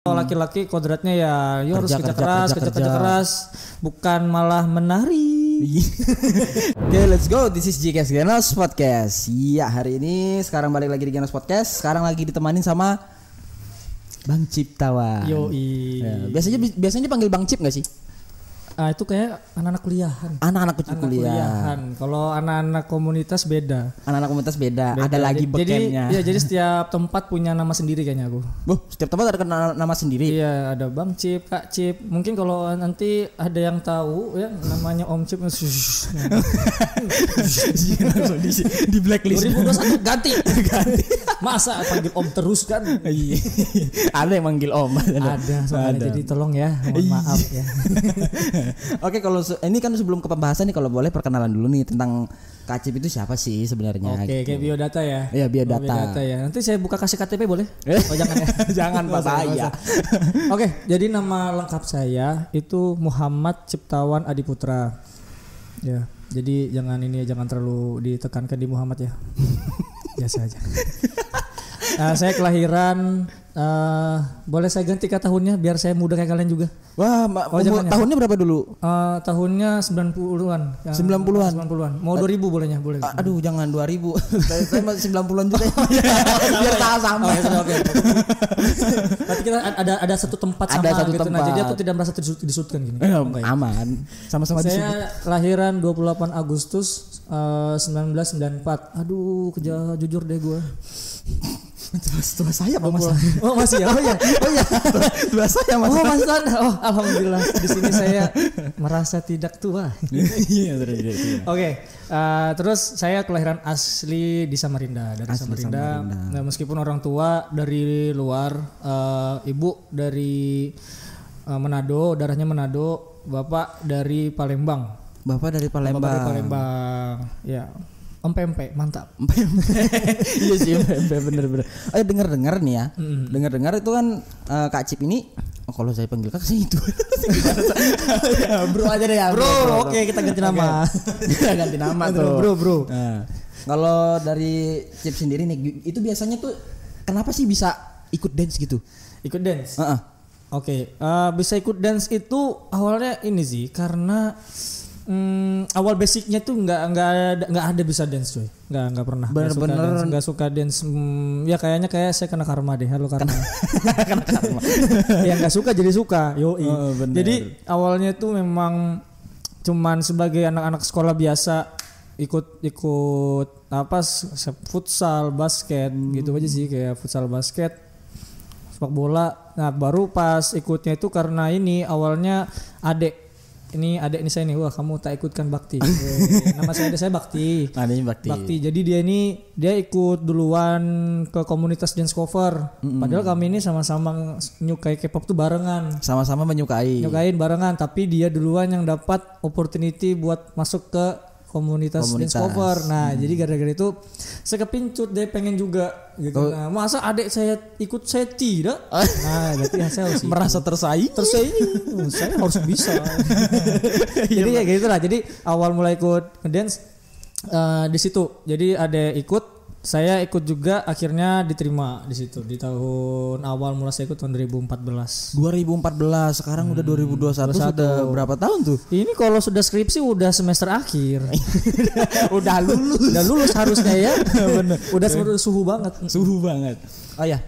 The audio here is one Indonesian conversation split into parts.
Kalau laki-laki kodratnya ya harus kerja keras, bukan malah menari. Oke, let's go. This is GKS Genos Podcast. Iya, hari ini sekarang balik lagi di Genos Podcast. Sekarang lagi ditemanin sama Bang Ciptawan. Yoi. Ya, biasanya panggil Bang Cip nggak sih? Itu kayak anak-anak kuliahan. Anak-anak kecil kuliahan. Kalau anak-anak komunitas beda. Anak-anak komunitas beda. Ada lagi bekennya. Jadi setiap tempat punya nama sendiri kayaknya aku. Setiap tempat ada nama sendiri. Iya, ada Bang Cip, Kak Cip. Mungkin kalau nanti ada yang tahu ya namanya Om Cip. Langsung di blacklist. 2021 ganti. Masa panggil Om terus kan? Ada yang manggil Om. Ada. Jadi tolong ya, mohon maaf ya. Oke, kalau ini kan sebelum ke pembahasan nih, kalau boleh perkenalan dulu nih tentang Kak Cip itu siapa sih sebenarnya? Oke, kayak biodata ya. Iya, biodata Ya. Nanti saya buka kasih KTP boleh? Oh, jangan ya. Jangan Pak saya. Oke, jadi nama lengkap saya itu Muhammad Ciptawan Adiputra. Ya, jadi jangan terlalu ditekankan di Muhammad ya. Biasa aja. Saya kelahiran boleh saya ganti ke tahunnya biar saya muda kayak kalian juga. Wah, tahunnya berapa dulu? Tahunnya 90-an. 90-an. Mau 2000 bolehnya, boleh. Aduh, jangan 2000. Saya masih 90-an juga. Biar sama. Oke. Berarti kita ada satu tempat sama gitu. Nah, jadi aku tidak merasa disudutkan gini. Aman. Sama-sama disudut. Saya lahiran 28 Agustus 1994. Aduh, jujur deh gue. Tua saya Pak Mas. Oh masih ya. Oh iya. Tua saya Mas. Oh Mas. Oh alhamdulillah di sini saya merasa tidak tua. Iya. Oke. Terus saya kelahiran asli di Samarinda, dari Samarinda. Nah, meskipun orang tua dari luar, ibu dari Manado, darahnya Manado, bapak dari Palembang. Ya. Pempek mantap. Iya sih, pempek bener. Dengar nih ya. Dengar itu kan Kak Cip ini, kalau saya panggil Kak sih itu. Bro aja deh ya. Bro. Oke, kita ganti nama. Kita ganti nama tuh. Bro. Nah, kalau dari Cip sendiri nih, itu biasanya tuh kenapa sih bisa ikut dance gitu? Ikut dance? Oke, bisa ikut dance itu awalnya ini sih karena awal basicnya tuh nggak ada bisa dance coy, nggak pernah. Bener-bener nggak suka dance. Ya kayaknya saya kena karma deh. Halo karma. Kena karma. Ya nggak suka jadi suka. Yoi. Jadi awalnya tuh memang cuman sebagai anak-anak sekolah biasa ikut futsal, basket gitu aja sih, kayak futsal, basket, sepak bola. Nah baru pas ikutnya itu karena ini awalnya adik saya nih, wah kamu tak ikutkan bakti. Nama saya Bakti. Bakti. Jadi dia ikut duluan ke komunitas dance cover. Padahal kami ini sama-sama menyukai K-pop tuh barengan. Sama-sama menyukain barengan, tapi dia duluan yang dapat opportunity buat masuk ke komunitas dance cover. Nah, jadi gara-gara itu saya kepincut deh pengen juga gitu. Nah, masa adik saya ikut saya tidak? Nah, berarti saya harus merasa tersaingi. Saya harus bisa. Jadi kayak gitu lah. Jadi awal mulai ikut ngedance di situ. Jadi ada ikut, saya ikut juga, akhirnya diterima di situ di tahun awal mulai saya ikut tahun 2014. Sekarang udah 2021 sudah berapa tahun tuh? Ini kalau sudah skripsi udah semester akhir. Udah lulus harusnya ya. Bener. Udah suhu banget. Oh ya.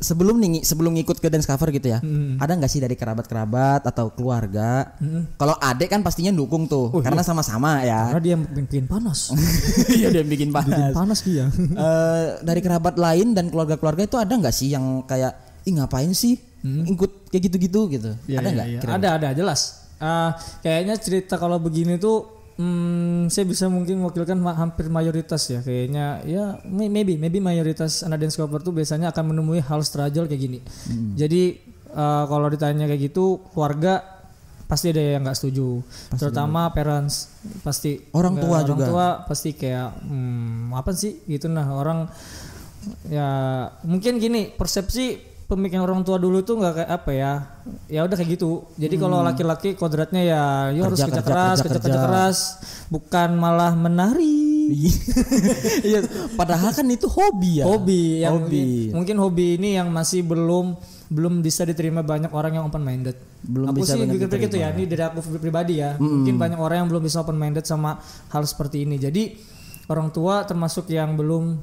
Sebelum ngikut ke dance cover gitu ya, ada nggak sih dari kerabat atau keluarga? Kalau adek kan pastinya dukung tuh, karena sama-sama ya. Karena dia bikin panas. Iya, dia bikin panas dia. Dari kerabat lain dan keluarga-keluarga itu ada nggak sih yang kayak, ngapain sih ikut kayak gitu? Ya, ada nggak? Ya. Ada jelas. Kayaknya cerita kalau begini tuh. Saya bisa mungkin mewakilkan hampir mayoritas ya, kayaknya ya maybe mayoritas anak dance cover tuh biasanya akan menemui hal struggle kayak gini. Jadi kalau ditanya kayak gitu, keluarga pasti ada yang nggak setuju, terutama parents, pasti orang tua pasti kayak apa sih gitu. Nah orang ya mungkin gini, persepsi pemikiran orang tua dulu tuh nggak kayak apa ya udah kayak gitu. Jadi kalau laki-laki kodratnya ya harus kerja keras, bukan malah menari. Iya, padahal kan itu hobi ya. Hobi yang mungkin hobi ini yang masih belum bisa diterima banyak orang yang open minded. Belum aku bisa sih benar pikir gitu ya, ini dari aku pribadi ya. Mungkin banyak orang yang belum bisa open minded sama hal seperti ini. Jadi orang tua termasuk yang belum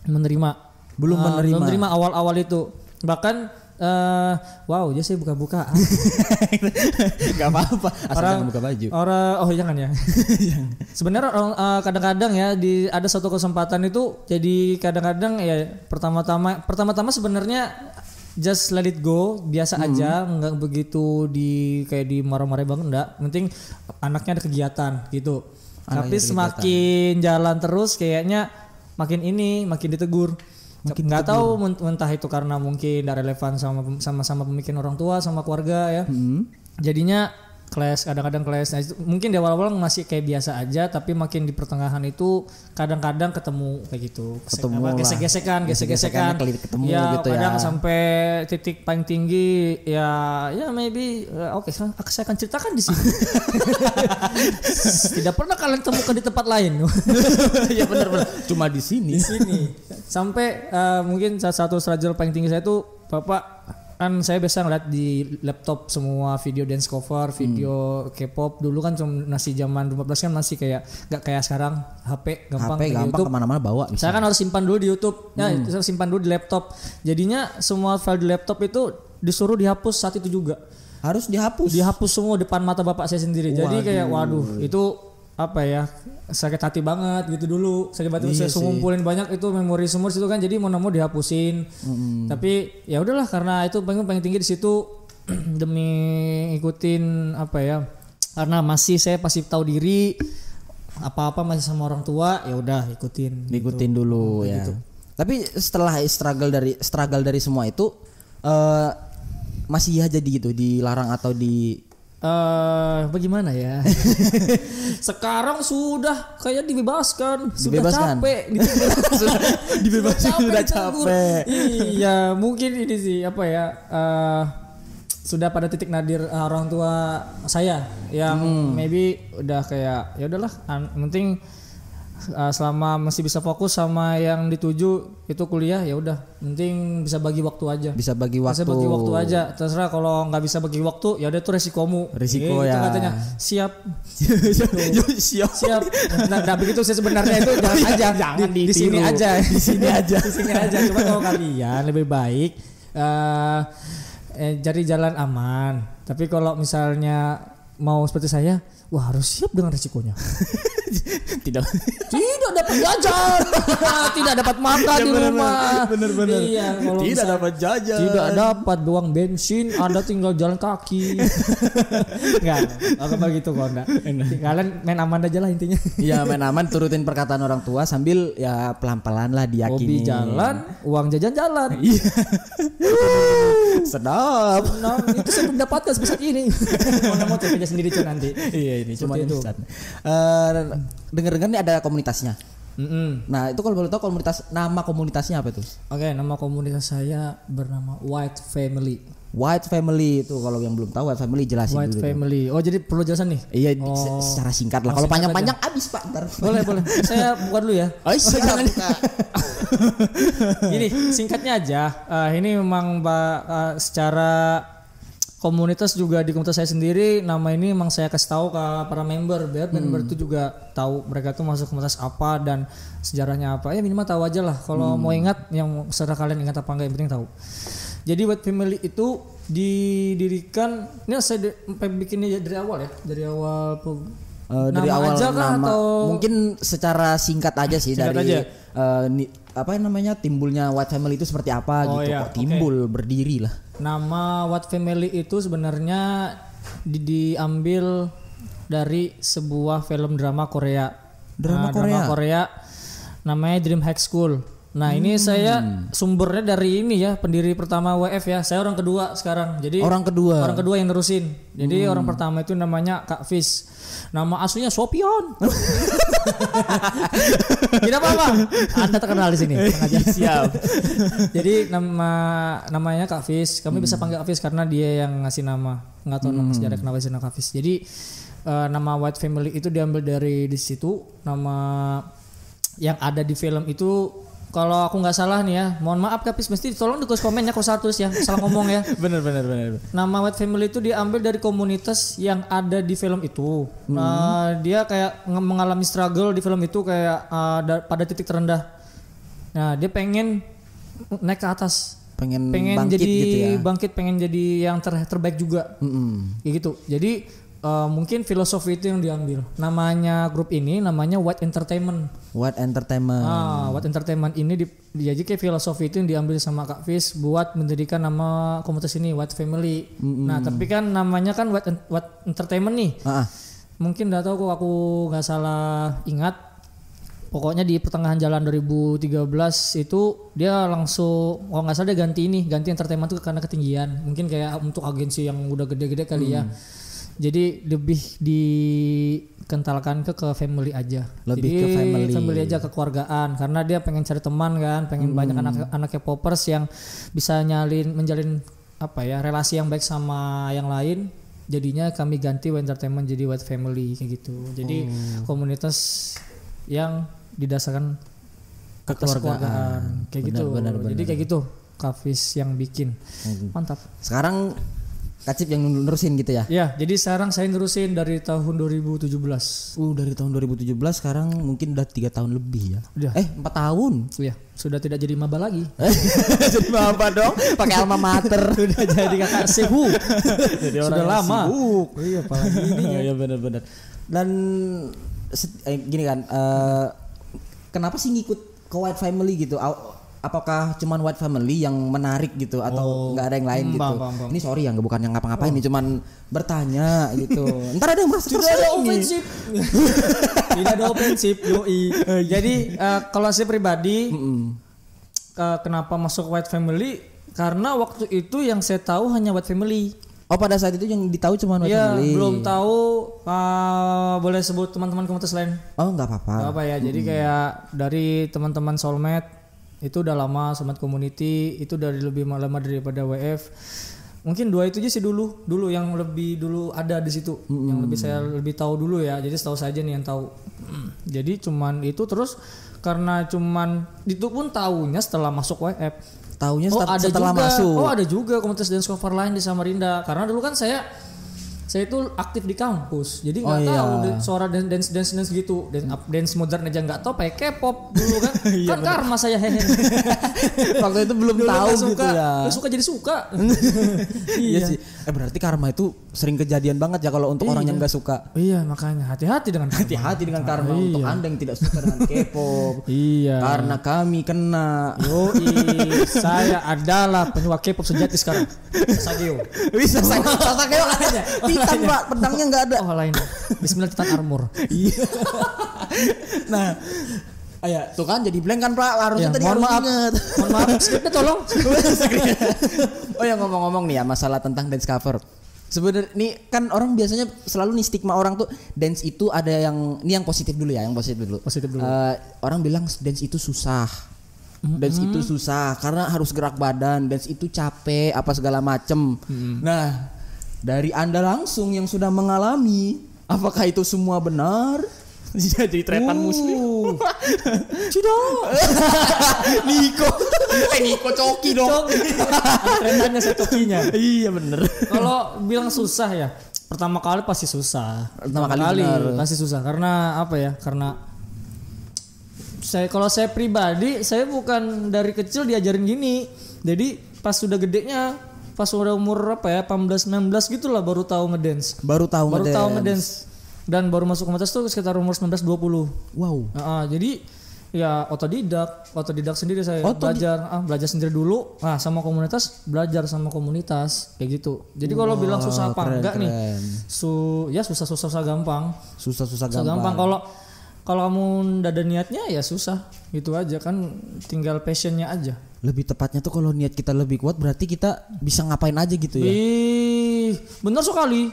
menerima awal-awal itu. Bahkan wow, jadi saya buka-buka. Gak apa-apa, asal jangan buka baju. Jangan ya. Sebenarnya kadang-kadang ya ada satu kesempatan itu jadi kadang-kadang ya pertama-tama sebenarnya just let it go, biasa aja, nggak begitu kayak di marah-marah banget, enggak. Penting anaknya ada kegiatan gitu. Tapi semakin jalan terus kayaknya makin ditegur. Nggak tahu entah itu karena mungkin tidak relevan sama pemikiran orang tua sama keluarga ya. Jadinya kadang-kadang clash. Nah, mungkin di awal-awal masih kayak biasa aja, tapi makin di pertengahan itu kadang-kadang ketemu kayak gitu. Gesek-gesekan ketemu ya, gitu ya. Kadang sampai titik paling tinggi ya maybe oke, saya akan ceritakan di sini. Tidak pernah kalian temukan di tempat lain. Ya benar. Cuma di sini. Sampai mungkin salah satu struggle paling tinggi saya itu Bapak, kan saya biasa ngeliat di laptop semua video dance cover, video K-pop. Dulu kan cuma masih zaman 2015 kan masih kayak gak kayak sekarang HP gampang YouTube. Kemana-mana bawa. Saya kan harus simpan dulu di YouTube, saya simpan dulu di laptop. Jadinya semua file di laptop itu disuruh dihapus saat itu juga. Harus dihapus semua depan mata bapak saya sendiri. Jadi kayak waduh itu apa ya, sakit hati banget gitu dulu. Sakit hati saya ngumpulin banyak itu memori semua situ kan, jadi mau dihapusin. Tapi ya udahlah, karena itu paling tinggi di situ demi ikutin apa ya, karena masih saya pasti tahu diri, apa-apa masih sama orang tua, ya udah ikutin gitu. Dulu ya gitu. Tapi setelah struggle dari semua itu masih jadi gitu, dilarang atau bagaimana ya? Sekarang sudah kayak dibebaskan. Capek gitu. Sudah capek. Iya, mungkin ini sih apa ya? Sudah pada titik nadir orang tua saya yang maybe udah kayak ya udahlah, penting selama masih bisa fokus sama yang dituju itu kuliah, ya udah penting bisa bagi waktu aja. Bisa bagi waktu aja. Terserah kalau nggak bisa bagi waktu, ya udah itu resikomu. Resiko ya. Itu katanya siap. Siap. Nah, begitu sih sebenarnya itu jangan di sini aja. Di sini aja. Cuma kalau kalian lebih baik cari jalan aman. Tapi kalau misalnya mau seperti saya, wah harus siap dengan resikonya. Tidak dapat jajan, tidak dapat makan di rumah. Bener. Iya, tidak dapat jajan, tidak dapat uang bensin, Anda tinggal jalan kaki. Enggak begitu kok, enggak. Kalian main aman aja lah intinya. Iya, main aman, turutin perkataan orang tua sambil ya pelan-pelan lah diyakini. Hobi jalan, uang jajan jalan. Iya. Sedap. Itu saya mendapatkan sebesar ini. Mau cek sendiri cuy nanti. Iya, ini cuma itu. Dengar-dengar nih ada komunitasnya. Nah, itu kalau boleh tahu nama komunitasnya apa itu? Oke, nama komunitas saya bernama White Family. White Family itu kalau yang belum tahu White Family jelasin White dulu. White Family. Oh, jadi perlu jelasan nih? Iya, secara singkat lah. Kalau panjang-panjang habis Pak. Ntar. Boleh. Saya buka dulu ya. Oh, jangan. Gini, singkatnya aja. Ini memang secara komunitas juga di komunitas saya sendiri, nama ini memang saya kasih tahu ke para member biar member itu juga tahu mereka tuh masuk komunitas apa dan sejarahnya apa. Ya minimal tahu aja lah. Kalau mau ingat, yang serah kalian ingat apa enggak, yang penting tahu. Jadi White Family itu didirikan, ini saya bikinnya dari awal ya, dari awal dari awal aja kah, nama atau mungkin secara singkat aja sih dari apa namanya timbulnya White Family itu seperti apa gitu, iya, kok timbul berdiri lah. Nama White Family itu sebenarnya diambil dari sebuah film drama Korea. Drama Korea namanya Dream High School. Nah, ini saya sumbernya dari ini ya, pendiri pertama WF ya. Saya orang kedua sekarang. Jadi orang kedua yang nerusin. Jadi orang pertama itu namanya Kak Fis. Nama aslinya Sopion. Tidak apa-apa. Anda terkenal di sini. Siap. Jadi namanya Kak Fis. Kami bisa panggil Kak Fis karena dia yang ngasih nama. Nggak tahu nama sejarah kenapa sih nama Kak Fis. Jadi nama White Family itu diambil dari di situ. Nama yang ada di film itu, kalau aku nggak salah nih ya, mohon maaf Kapis, mesti tolong di komen ya kalau satu ya salah ngomong ya. bener. Nama White Family itu diambil dari komunitas yang ada di film itu. Dia kayak mengalami struggle di film itu kayak pada titik terendah. Nah dia pengen naik ke atas, pengen bangkit jadi gitu ya. bangkit, pengen jadi yang terbaik juga. Kayak gitu. Jadi mungkin filosofi itu yang diambil. Namanya grup ini namanya White Entertainment. White Entertainment. White Entertainment ini jadi kayak filosofi itu yang diambil sama Kak Fis buat mendirikan nama komunitas ini White Family. Nah tapi kan namanya kan White Entertainment nih. Mungkin nggak tahu kok aku nggak salah ingat. Pokoknya di pertengahan jalan 2013 itu dia langsung, kalau nggak salah dia ganti entertainment itu karena ketinggian. Mungkin kayak untuk agensi yang udah gede-gede kali ya. Jadi lebih dikentalkan ke family aja. Lebih jadi, ke family aja, kekeluargaan. Karena dia pengen cari teman kan, pengen banyak anak K-popers yang bisa menjalin relasi yang baik sama yang lain. Jadinya kami ganti White Entertainment jadi White Family kayak gitu. Jadi komunitas yang didasarkan kekeluargaan kayak gitu. Benar. Jadi kayak gitu Kafis yang bikin. Mantap. Sekarang Kacip yang nerusin gitu ya? Ya, jadi sekarang saya nerusin dari tahun 2017. Dari tahun 2017 sekarang mungkin udah 3 tahun lebih ya. Udah. 4 tahun. Iya, sudah tidak jadi maba lagi. Jadi maba dong, pakai alma mater. Sudah jadi kakak sibuk. Jadi sudah lama. Sibuk. Iya, apalagi ini. Iya benar. Dan gini kan, kenapa sih ngikut ke White Family gitu? Apakah cuman White Family yang menarik gitu atau nggak ada yang lain gitu? Bang. Ini sorry ya, bukan yang ngapa-ngapain nih, cuman bertanya gitu. Ntar ada yang merasa Tidak ada ofensif. Tidak ada ofensif, yoi. Jadi kalau saya pribadi kenapa masuk White Family? Karena waktu itu yang saya tahu hanya White Family. Oh, pada saat itu yang ditahu cuman White Family. Belum tahu boleh sebut teman-teman komunitas lain. Oh, nggak apa-apa. Nggak apa ya. Jadi kayak dari teman-teman Soulmate itu udah lama, Soulmate Community itu dari lebih lama daripada WF. Mungkin dua itu aja sih dulu yang lebih dulu ada di situ, yang saya lebih tahu dulu ya. Jadi setahu saja nih yang tahu. Jadi cuman itu, terus karena cuman itu pun tahunya setelah masuk WF. Tahunya setelah masuk. Oh, ada juga komunitas dance cover lain di Samarinda. Karena dulu kan saya itu aktif di kampus, jadi nggak tahu suara dance gitu, dance modern aja nggak tahu, pakai K-pop dulu kan. Kan karma saya hehe. Waktu itu belum dulu tahu gitu ya. Suka jadi suka. Iya sih. Berarti karma itu sering kejadian banget ya kalau untuk orang yang nggak suka. Iya, makanya hati-hati dengan karma. Untuk Anda yang tidak suka dengan K-pop. Iya. Karena kami kena. Saya adalah penyuka K-pop sejati sekarang. Sasageo. Bisa Sasageo katanya. Titan Pak, pedangnya nggak ada. Oh, lain. Bismillah, Titan armor. Iya. Nah, tuh kan jadi blank kan Pak, harusnya tadi harus ingat. Mohon maaf, skripnya tolong. Oh ya, ngomong-ngomong nih ya masalah tentang dance cover. Sebenarnya nih kan orang biasanya selalu nih stigma orang tuh dance itu ada yang, ini yang positif dulu ya, Positif dulu. Orang bilang dance itu susah. Dance itu susah karena harus gerak badan, dance itu capek apa segala macem. Nah, dari Anda langsung yang sudah mengalami, apakah itu semua benar? Jadi tretan muslim. Tidak. Niko coki dong. Tretannya saya cokinya. Iya bener. Kalau bilang susah ya, pertama kali pasti susah. Pertama kali pasti susah karena apa ya? Karena kalau saya pribadi, saya bukan dari kecil diajarin gini. Jadi pas sudah gedenya, pas udah umur 18-19 gitu lah baru tahu ngedance. Baru tahu ngedance. Dan baru masuk komunitas tuh sekitar umur 19-20. Wow. Jadi ya otodidak sendiri saya. Belajar sendiri dulu. Sama komunitas, belajar sama komunitas kayak gitu. Jadi kalau bilang susah apa enggak nih? Susah gampang. Susah gampang. Kalau kamu udah ada niatnya ya susah. Gitu aja kan, tinggal passionnya aja. Lebih tepatnya tuh kalau niat kita lebih kuat berarti kita bisa ngapain aja gitu ya. Benar sekali.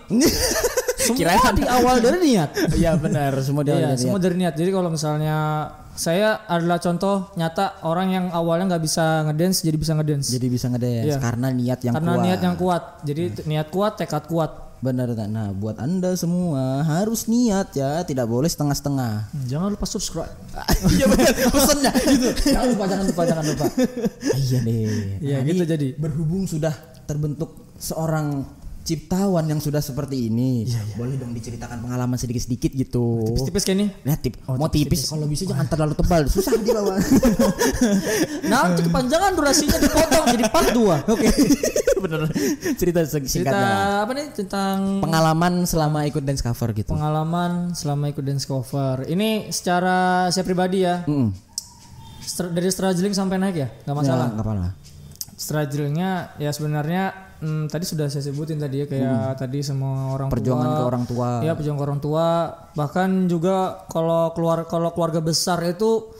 Semua di awal dari niat. Iya benar, semua dari niat. Jadi kalau misalnya saya adalah contoh nyata orang yang awalnya nggak bisa ngedance jadi bisa ngedance. Karena niat yang kuat. Niat yang kuat. Jadi niat kuat, tekad kuat. Benar. Nah, buat Anda semua harus niat ya, tidak boleh setengah-setengah. Jangan lupa subscribe. Iya benar, pesannya gitu. Jangan lupa. Iya deh. Iya gitu jadi. Berhubung sudah terbentuk seorang ciptawan yang sudah seperti ini, boleh dong diceritakan pengalaman sedikit-sedikit gitu. Tipis-tipis kayak ini. Nah, mau tipis kalau bisa jangan terlalu tebal, susah dibawa. Nanti kepanjangan durasinya dipotong jadi part 2. Oke. Bener. Cerita singkatnya. Apa nih tentang pengalaman selama ikut dance cover gitu. Pengalaman selama ikut dance cover. Ini secara saya pribadi ya. Dari struggling sampai naik ya, nggak masalah. Nggak apa-apa. Strugglingnya ya sebenarnya tadi sudah saya sebutin tadi ya kayak tadi sama orang perjuangan tua, ke orang tua. Ya perjuangan ke orang tua. Bahkan juga kalau keluarga besar itu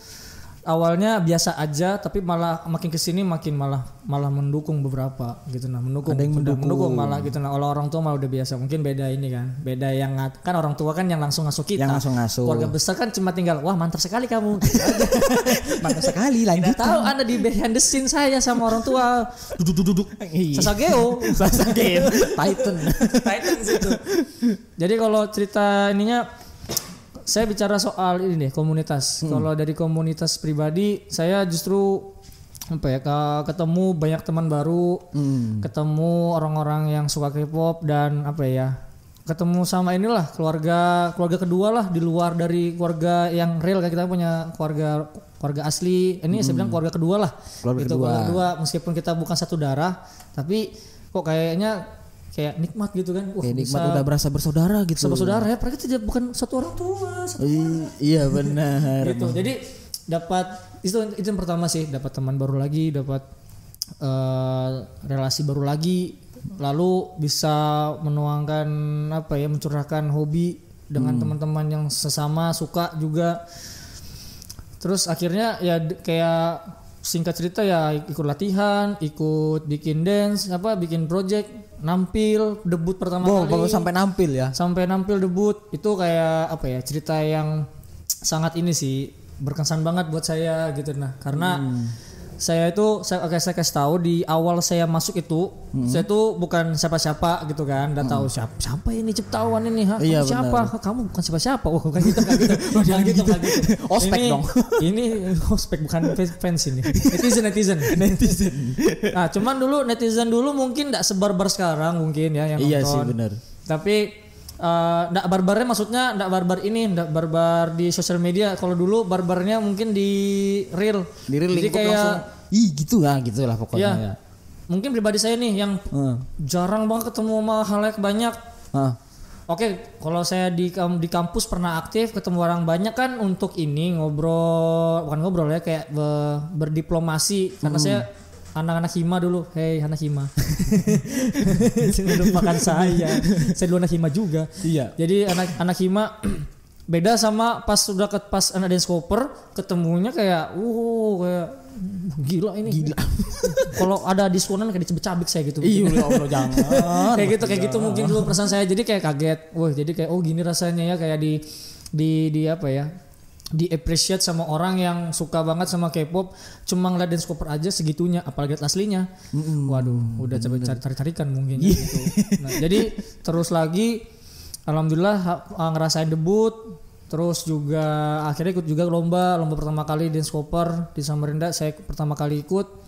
awalnya biasa aja tapi malah makin kesini makin malah mendukung beberapa gitu nah mendukung malah gitu nah orang tua malah udah biasa mungkin beda ini kan beda yang kan orang tua kan yang langsung ngasuh kita keluarga besar kan cuma tinggal wah mantap sekali kamu mantap sekali lanjut tahu Anda di behind the scene saya sama orang tua duduk Sasageo Titan situ. Jadi kalau cerita ininya saya bicara soal ini nih komunitas. Kalau dari komunitas pribadi, saya justru ketemu banyak teman baru, ketemu orang-orang yang suka K-pop dan ketemu sama inilah keluarga kedua lah di luar dari keluarga yang real kayak kita punya keluarga asli. Ini saya bilang keluarga kedua lah. Keluarga kedua meskipun kita bukan satu darah, tapi kok kayaknya kayak nikmat gitu kan. Nikmat udah berasa bersaudara gitu. Bersaudara ya, mereka tidak bukan satu orang tua. Iya benar. Gitu. Jadi dapat itu yang pertama sih, dapat teman baru lagi, dapat relasi baru lagi, lalu bisa menuangkan mencurahkan hobi dengan teman-teman yang sesama suka juga. Terus akhirnya ya kayak singkat cerita ya ikut latihan, ikut bikin dance, bikin project, nampil, debut pertama kali. Baru sampai nampil ya. Sampai nampil debut itu kayak cerita yang sangat ini sih berkesan banget buat saya gitu nah. Karena saya kasih tahu di awal saya masuk itu saya tuh bukan siapa-siapa gitu kan. Udah tahu siapa ini ciptaan ini Iya, siapa? Kamu bukan siapa-siapa. Bukan gitu kan gitu. Jangan gitu. Ospek dong. Ini ospek bukan fans ini. Netizen. Nah, cuman netizen dulu mungkin enggak sebarbar sekarang mungkin ya yang nonton. Iya sih benar. Tapi enggak barbarnya maksudnya enggak barbar di sosial media. Kalau dulu barbarnya mungkin di real. Jadi kayak gitulah pokoknya ya. Mungkin pribadi saya nih yang jarang banget ketemu sama halayak banyak. Oke, kalau saya di kampus pernah aktif ketemu orang banyak kan untuk ini bukan ngobrol ya kayak berdiplomasi karena saya anak-anak hima dulu. Hei anak hima. Jangan lupakan saya dulu anak hima juga. Iya. Jadi anak hima beda sama pas anak dance cover ketemunya kayak gila ini. Kalau ada diskonan kayak dicabik saya gitu. Iya Allah jangan. kayak gitu mungkin dulu perasaan saya jadi kayak kaget. Jadi kayak gini rasanya ya kayak di appreciate sama orang yang suka banget sama K-pop cuma ngeliat dance cover aja segitunya apalagi aslinya. Waduh, udah coba cari-carikan mungkin gitu. Nah, jadi terus lagi alhamdulillah ngerasain debut. Terus juga akhirnya ikut juga lomba pertama kali dance cover di Samarinda saya pertama kali ikut.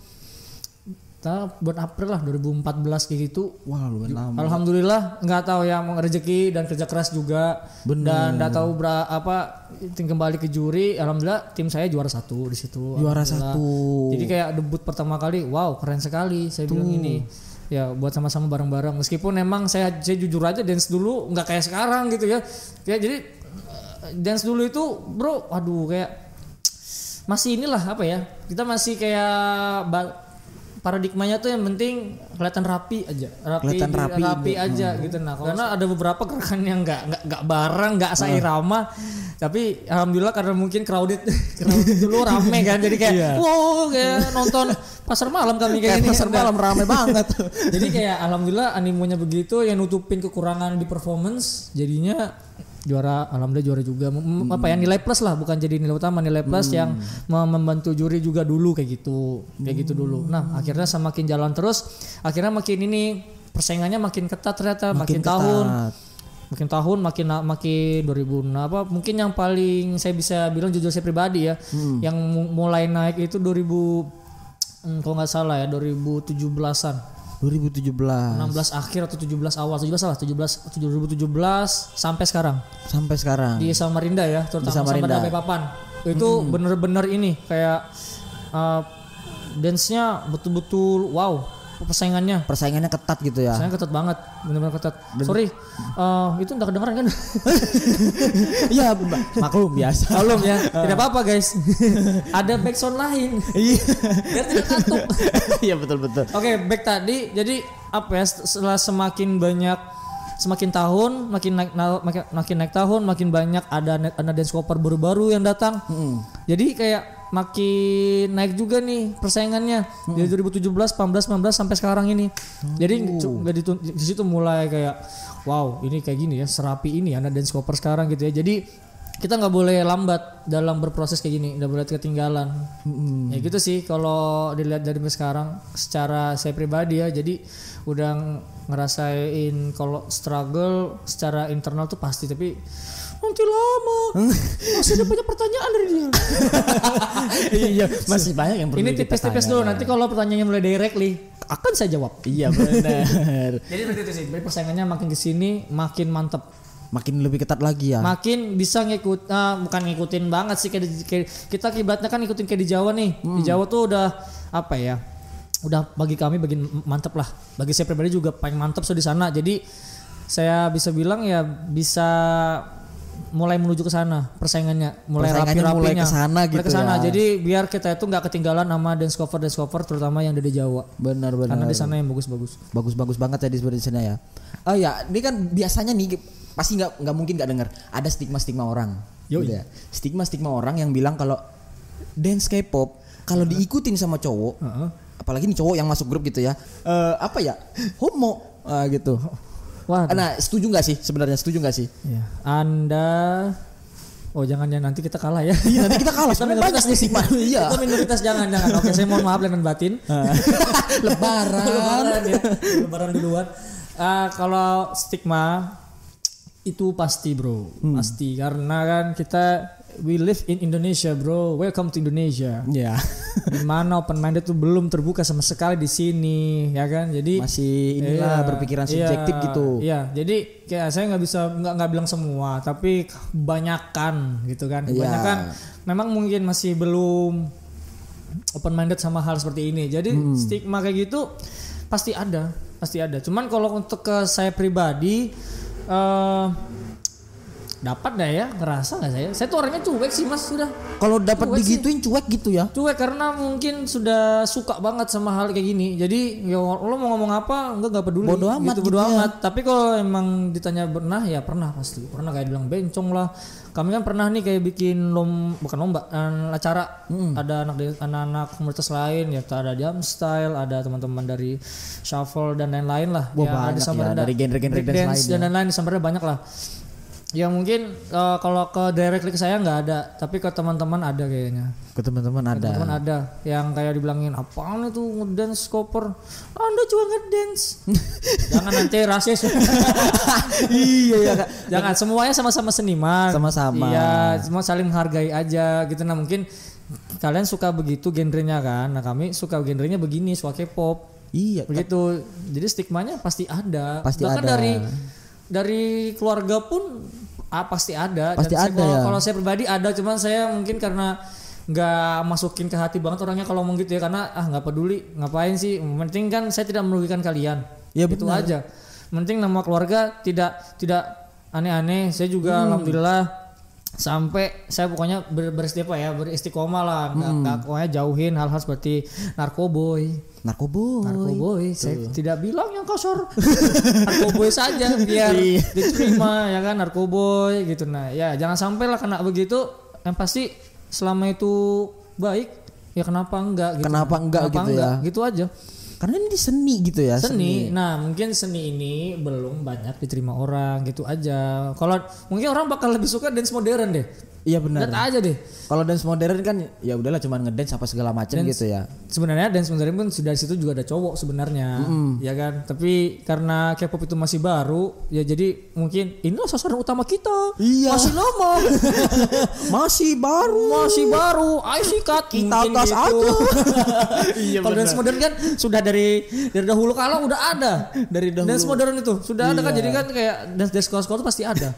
Bulan April lah 2014 kayak gitu. Wah, lumayan lama. Alhamdulillah nggak tahu ya mau rezeki dan kerja keras juga. Bener. Dan nggak tahu kembali ke juri. Alhamdulillah tim saya juara 1 di situ. Juara 1. Jadi kayak debut pertama kali, wow keren sekali saya bilang ini. Ya buat sama-sama bareng-bareng. Meskipun emang saya jujur aja dance dulu nggak kayak sekarang gitu ya. Jadi dance dulu itu bro, waduh kayak masih inilah kita masih kayak paradigmanya tuh yang penting kelihatan rapi aja, rapi aja gitu. Nah, karena ada beberapa gerakan yang nggak bareng, nggak seirama, tapi alhamdulillah karena mungkin crowded dulu rame kan, jadi kayak kayak nonton pasar malam kami kayak ini. Pasar malam rame banget. Jadi kayak alhamdulillah animonya begitu, yang nutupin kekurangan di performance, jadinya alhamdulillah juara juga. Nilai plus lah, bukan jadi nilai utama, nilai plus yang membantu juri juga dulu kayak gitu dulu. Nah akhirnya semakin jalan terus, akhirnya makin ini persaingannya makin ketat ternyata, makin ketat. tahun makin 2000 apa mungkin yang paling saya bisa bilang jujur saya pribadi ya, yang mulai naik itu 2000 kalau nggak salah ya 2017-an. 2017. 16 akhir atau 17 awal, 2017 sampai sekarang. Sampai sekarang. Di Samarinda ya, terutama sama Balikpapan. Itu bener-bener ini kayak dance-nya betul-betul wow. Persaingannya ketat gitu ya. Persaingannya ketat banget, benar-benar ketat. Sorry, itu enggak kedengeran kan? Iya, maklum biasa. Maklum ya, tidak apa-apa guys. Ada backsound lain. Iya. Biar tidak katuk. Iya betul. Oke, back tadi. Jadi apa ya? Setelah semakin tahun, makin naik tahun, makin banyak ada dance cover baru-baru yang datang. Jadi kayak makin naik juga nih persaingannya dari 2017, 18, 19 sampai sekarang ini. Jadi di situ mulai kayak wow, ini kayak gini ya, serapi ini ada dance cover sekarang gitu ya. Jadi kita nggak boleh lambat dalam berproses kayak gini, nggak boleh ketinggalan. Ya gitu sih kalau dilihat dari sekarang secara saya pribadi ya. Jadi udah ngerasain kalau struggle secara internal tuh pasti, tapi nanti lama masih ada banyak pertanyaan dari dia. Iya, masih banyak yang perlu ini tipis-tipis dulu, nanti kalau pertanyaannya mulai directly akan saya jawab. Iya benar. Jadi begitu sih, dari persaingannya makin kesini makin mantep, makin lebih ketat lagi ya, makin bisa bukan ngikutin banget sih kayak kita kiblatnya kan ngikutin kayak di Jawa nih. Di Jawa tuh udah apa ya, udah bagi kami bagian mantep lah, bagi saya pribadi juga paling mantep di sana. Jadi saya bisa bilang ya bisa mulai menuju ke sana persaingannya, mulai rapi-rapinya, mulai ke sana gitu ya. Jadi biar kita itu nggak ketinggalan sama dance cover terutama yang dari Jawa. Benar. Karena di sana yang bagus banget tadi seperti di sana ya. Oh ya, ini kan biasanya nih pasti nggak mungkin nggak dengar ada stigma orang. Gitu ya. Stigma orang yang bilang kalau dance K-pop kalau diikutin sama cowok, apalagi nih cowok yang masuk grup gitu ya, apa ya, homo gitu. Wah, nah setuju nggak sih sebenarnya, sih? Ya. Anda, jangan ya, nanti kita kalah ya. Iya, nanti kita kalah. Kita minoritas nih stigma. Iya. Kita minoritas jangan. Oke, saya mohon maaf lahir dan batin. Lebaran ya. Lebaran duluan. Kalau stigma itu pasti bro, pasti karena kan kita we live in Indonesia bro, welcome to Indonesia. Ya. Dimana open minded tuh belum terbuka sama sekali di sini, ya kan? Jadi masih berpikiran subjektif gitu. Iya, jadi kayak saya nggak bilang semua, tapi kebanyakan gitu kan. Kebanyakan memang mungkin masih belum open minded sama hal seperti ini. Jadi stigma kayak gitu pasti ada. Cuman kalau untuk ke saya pribadi dapat dah ya, ngerasa nggak saya tuh orangnya cuek sih mas, sudah kalau dapat digituin sih. Cuek gitu ya, cuek karena mungkin sudah suka banget sama hal kayak gini. Jadi ya lo mau ngomong apa nggak peduli, bodo amat gitu, bodo amat. Tapi kalau emang ditanya pernah ya pernah, pasti pernah kayak bilang bencong lah. Kami kan pernah nih kayak bikin bukan lomba, acara. Ada anak-anak komunitas lain ya, ada Jam Style, ada teman-teman dari Shuffle dan lain-lain lah. Ya, banyak ya, dari genre-genre dance dan lain-lain di Samarinda banyak lah. Ya mungkin kalau ke directly ke saya nggak ada, tapi ke teman-teman ada kayaknya. Ke teman-teman ada yang kayak dibilangin apaan itu ngedance cover, Anda juga ngedance. Jangan nanti rasis. Iya ya, jangan, semuanya sama-sama seniman. Sama-sama. Iya, semua saling menghargai aja gitu. Nah mungkin kalian suka begitu genrenya kan, nah kami suka genrenya begini, suka K-pop. Iya. Begitu. Jadi stigmanya pasti ada. Pasti bahkan ada. Dari keluarga pun pasti ada. Pasti dan ada. Kalau saya pribadi ada, cuman saya mungkin karena nggak masukin ke hati banget orangnya kalau ngomong gitu ya, karena nggak peduli, ngapain sih, penting kan saya tidak merugikan kalian. Ya itu aja. Penting nama keluarga tidak aneh-aneh. Saya juga alhamdulillah sampai saya pokoknya beristiqomah lah, nggak pokoknya jauhin hal-hal seperti narkoboy. Saya tidak bilang yang kasar. Narkoboy saja biar diterima ya kan, narkoboy gitu. Nah ya jangan sampai lah kena begitu. Yang pasti selama itu baik ya kenapa enggak gitu. Kenapa enggak gitu ya. Gitu aja. Karena ini seni gitu ya. Seni. Nah mungkin seni ini belum banyak diterima orang gitu aja. Kalau mungkin orang bakal lebih suka dance modern deh. Iya benar. Lihat aja deh. Kalau dance modern kan ya udahlah cuman ngedance apa segala macam gitu ya. Sebenarnya dance modern pun sudah situ juga ada cowok sebenarnya, ya kan. Tapi karena K-pop itu masih baru, ya jadi mungkin inilah sasaran utama kita. Iya. Masih lama, masih baru. Ayo sikat kita gas gitu. aja. Iya, kalau dance modern kan sudah dari dahulu kala udah ada. Dari dahulu. Dance modern itu sudah ada kan, jadi kan kayak dance sekolah-sekolah itu pasti ada.